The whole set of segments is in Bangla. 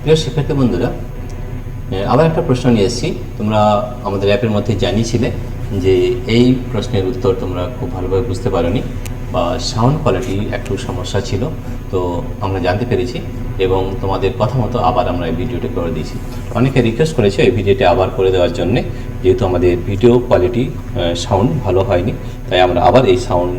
প্রিয় শিক্ষার্থী বন্ধুরা, আবার একটা প্রশ্ন নিয়ে এসেছি। তোমরা আমাদের অ্যাপের মধ্যে জানিয়েছিলে যে এই প্রশ্নের উত্তর তোমরা খুব ভালোভাবে বুঝতে পারোনি বা সাউন্ড কোয়ালিটি একটু সমস্যা ছিল। তো আমরা জানতে পেরেছি এবং তোমাদের কথা মতো আবার আমরা এই ভিডিওটি করে দিয়েছি। অনেকে রিকোয়েস্ট করেছে এই ভিডিওটি আবার করে দেওয়ার জন্যে, যেহেতু আমাদের ভিডিও কোয়ালিটি সাউন্ড ভালো হয়নি, তাই আমরা আবার এই সাউন্ড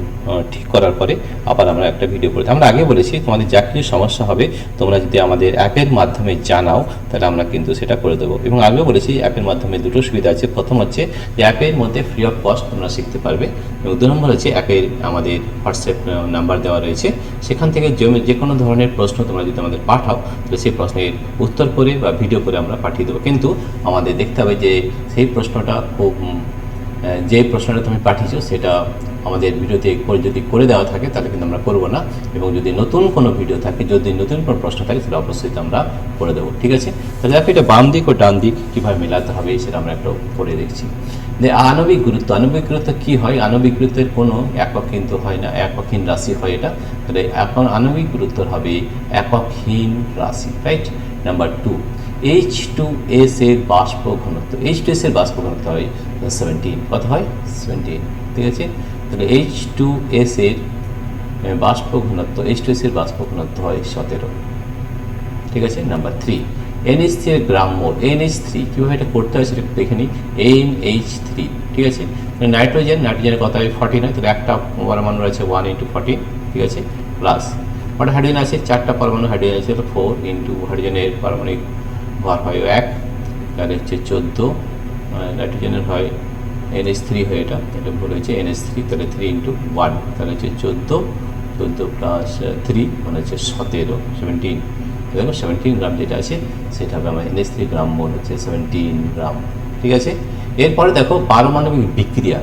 ঠিক করার পরে আবার আমরা একটা ভিডিও করে আমরা আগে বলেছি তোমাদের যা কিছু সমস্যা হবে তোমরা যদি আমাদের অ্যাপের মাধ্যমে জানাও তাহলে আমরা কিন্তু সেটা করে দেবো। এবং আগেও বলেছি অ্যাপের মাধ্যমে দুটো সুবিধা আছে। প্রথম হচ্ছে যে অ্যাপের মধ্যে ফ্রি অফ কস্ট তোমরা শিখতে পারবে, এবং দু নম্বর হচ্ছে অ্যাপের আমাদের হোয়াটসঅ্যাপ নাম্বার দেওয়া রয়েছে, সেখান থেকে যে কোনো ধরনের প্রশ্ন তোমরা যদি আমাদের পাঠাও তাহলে সেই প্রশ্নের উত্তর করে বা ভিডিও করে আমরা পাঠিয়ে দেবো। কিন্তু আমাদের দেখতে হবে যে সেই প্রশ্নটা যে প্রশ্নটা তুমি পাঠিয়েছো সেটা আমাদের ভিডিওতে যদি করে দেওয়া থাকে তাহলে কিন্তু আমরা করবো না, এবং যদি নতুন কোনো ভিডিও থাকে, যদি নতুন কোনো প্রশ্ন থাকে সেটা অবশ্যই আমরা করে দেবো। ঠিক আছে, তাহলে দেখো এটা বাম দিক ও ডান দিক কীভাবে মেলাতে হবে সেটা আমরা একটু করে দেখছি। যে আণবিক গুরুত্ব কী হয়? আণবিক গুরুত্বের কোনো একক কিন্তু হয় না, এককহীন রাশি হয় এটা। তাহলে এখন আণবিক গুরুত্ব হবে এককহীন রাশি, রাইট। নাম্বার 2, H2S এর বাষ্প ঘনত্ব। H2S এর বাষ্প ঘনত্ব হয় 17। কত হয়? 17। ঠিক আছে, তাহলে H2S এর বাষ্প ঘনত্ব হয় 17। ঠিক আছে। নাম্বার 3, NH3 এর গ্রাম মোল। NH3 কীভাবে এটা করতে হয় সেটা দেখে নিই। NH3, ঠিক আছে। নাইট্রোজেনের কথা হয় 14 হয়, তাহলে একটা পরমাণু রয়েছে 1 × 14, ঠিক আছে, প্লাস কটা হাইড্রোজেন আছে? 4টা পরমাণু হাইড্রোজেন আছে, 4 × হাইড্রোজেনের পারমাণবিক ভর হয় 1, তাহলে হচ্ছে 14। নাইট্রোজেনের হয় NH3 হয়, এটা ভুল হয়েছে, NH3, তাহলে 3 × 1, তাহলে হচ্ছে 14 প্লাস 3 মানে হচ্ছে 17। দেখো 17 গ্রাম যেটা আছে সেটা হবে আমার NH3 গ্রাম মোল হচ্ছে 17 গ্রাম। ঠিক আছে, এরপরে দেখো পারমাণবিক বিক্রিয়া।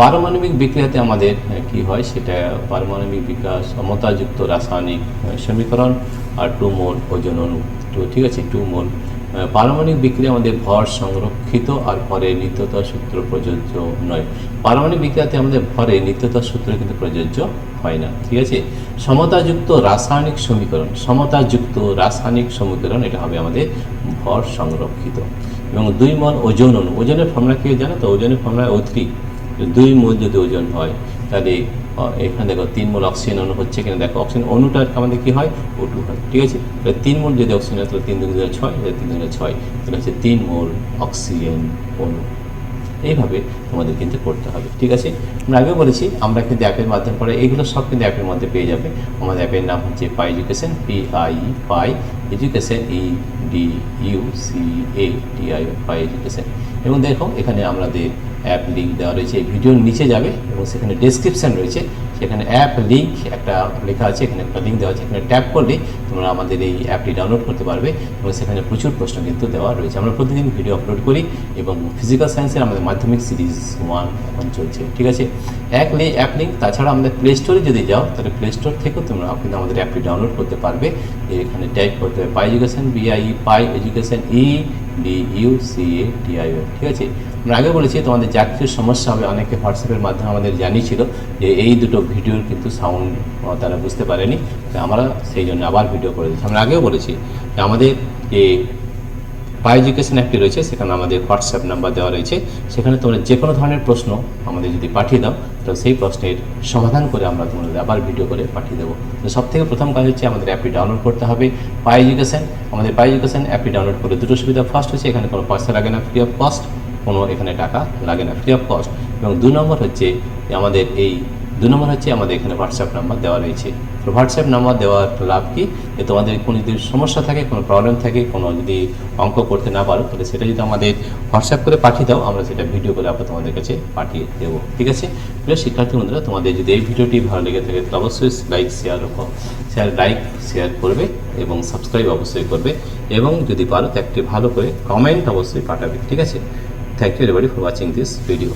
পারমাণবিক বিক্রিয়াতে আমাদের কি হয় সেটা পারমাণবিক বিকাশ সমতাযুক্ত রাসায়নিক সমীকরণ আর 2 মোল ওজন অণু। ঠিক আছে, 2 মোল। পারমাণবিক বিক্রিয়া আমাদের ভর সংরক্ষিত আর ভরের নিত্যতার সূত্র প্রযোজ্য নয়। পারমাণবিক বিক্রিয়াতে আমাদের ভরের নিত্যতার সূত্র কিন্তু প্রযোজ্য হয় না। ঠিক আছে, সমতাযুক্ত রাসায়নিক সমীকরণ এটা হবে আমাদের ভর সংরক্ষিত। এবং 2 মোল ওজন অণু। ওজনের ফর্মুলা কি জানো তো? ওজনের ফর্মুলা O3। 2 মোল যদি ওজন হয় তাহলে এখানে দেখো 3 মোল অক্সিজেন অণু হচ্ছে কিনা দেখো। অক্সিজেন অণুটা আমাদের কি হয়? O2 হয়। ঠিক আছে, তাহলে 3 মোল যদি অক্সিজেন হয় তাহলে 3 × 2 = 6, 3 × 6 তাহলে হচ্ছে 3 মোল অক্সিজেন অণু। এইভাবে তোমাদের কিন্তু করতে হবে। ঠিক আছে, আমরা আগেও বলেছি আমরা কিন্তু অ্যাপের মাধ্যমে পড়ে এগুলো সব কিন্তু অ্যাপের মধ্যে পেয়ে যাবে। আমাদের অ্যাপের নাম হচ্ছে পাই এডুকেশন, পাই এডুকেশন, EDUCATI, পাই এডুকেশন। এবং দেখো এখানে আমাদের অ্যাপ লিঙ্ক দেওয়া রয়েছে, এই ভিডিওর নিচে যাবে এবং সেখানে ডেসক্রিপশান রয়েছে, সেখানে অ্যাপ লিঙ্ক একটা লেখা আছে, এখানে একটা লিঙ্ক দেওয়া আছে, এখানে ট্যাপ করলে তোমরা আমাদের এই অ্যাপটি ডাউনলোড করতে পারবে এবং সেখানে প্রচুর প্রশ্ন কিন্তু দেওয়া রয়েছে। আমরা প্রতিদিন ভিডিও আপলোড করি এবং ফিজিক্যাল সায়েন্সের আমাদের মাধ্যমিক সিরিজ 1 এখন চলছে। ঠিক আছে, অ্যাপ লিঙ্ক। তাছাড়া আমাদের প্লে স্টোরে যদি যাও তাহলে প্লে স্টোর থেকেও তোমরা কিন্তু আমাদের অ্যাপটি ডাউনলোড করতে পারবে। এখানে টাইপ করতে হবে পাই এডুকেশন, পাই এডুকেশন, EDUCATI। ঠিক আছে, আমরা আগে বলেছি তোমাদের যা কিছু সমস্যা হবে, অনেকে হোয়াটসঅ্যাপের মাধ্যমে আমাদের জানিয়েছিল যে এই দুটো ভিডিওর কিন্তু সাউন্ড তারা বুঝতে পারেনি, আমরা সেই জন্য আবার ভিডিও করে দিচ্ছি। আমরা আগেও বলেছি যে আমাদের যে পাই এডুকেশন অ্যাপটি রয়েছে সেখানে আমাদের হোয়াটসঅ্যাপ নাম্বার দেওয়া রয়েছে, সেখানে তোমরা যে কোনো ধরনের প্রশ্ন আমাদের যদি পাঠিয়ে দাও তো সেই প্রশ্নের সমাধান করে আমরা তোমাদের আবার ভিডিও করে পাঠিয়ে দেবো। তো সবথেকে প্রথম কাজ হচ্ছে আমাদের অ্যাপটি ডাউনলোড করতে হবে পাই এডুকেশন। আমাদের পাই এডুকেশন অ্যাপটি ডাউনলোড করে দুটো সুবিধা। ফার্স্ট হচ্ছে এখানে কোনো পয়সা লাগে না, ফ্রি অফ কস্ট, কোনো এখানে টাকা লাগে না, ফ্রি অফ কস্ট। এবং 2 নম্বর হচ্ছে আমাদের এখানে হোয়াটসঅ্যাপ নাম্বার দেওয়া রয়েছে। তো হোয়াটসঅ্যাপ নাম্বার দেওয়ার লাভ কি? যে তোমাদের কোনো যদি সমস্যা থাকে, কোনো প্রবলেম থাকে, কোনো যদি অঙ্ক করতে না পারো তাহলে সেটা যদি আমাদের হোয়াটসঅ্যাপ করে পাঠিয়ে দাও, আমরা সেটা ভিডিও করে আমরা তোমাদের কাছে পাঠিয়ে দেবো। ঠিক আছে, প্রিয় শিক্ষার্থী বন্ধুরা, তোমাদের যদি এই ভিডিওটি ভালো লেগে থাকে তাহলে অবশ্যই লাইক শেয়ার করবে এবং সাবস্ক্রাইব অবশ্যই করবে, এবং যদি পারো তো একটি ভালো করে কমেন্ট অবশ্যই পাঠাবে। ঠিক আছে, thank you everybody for watching this video.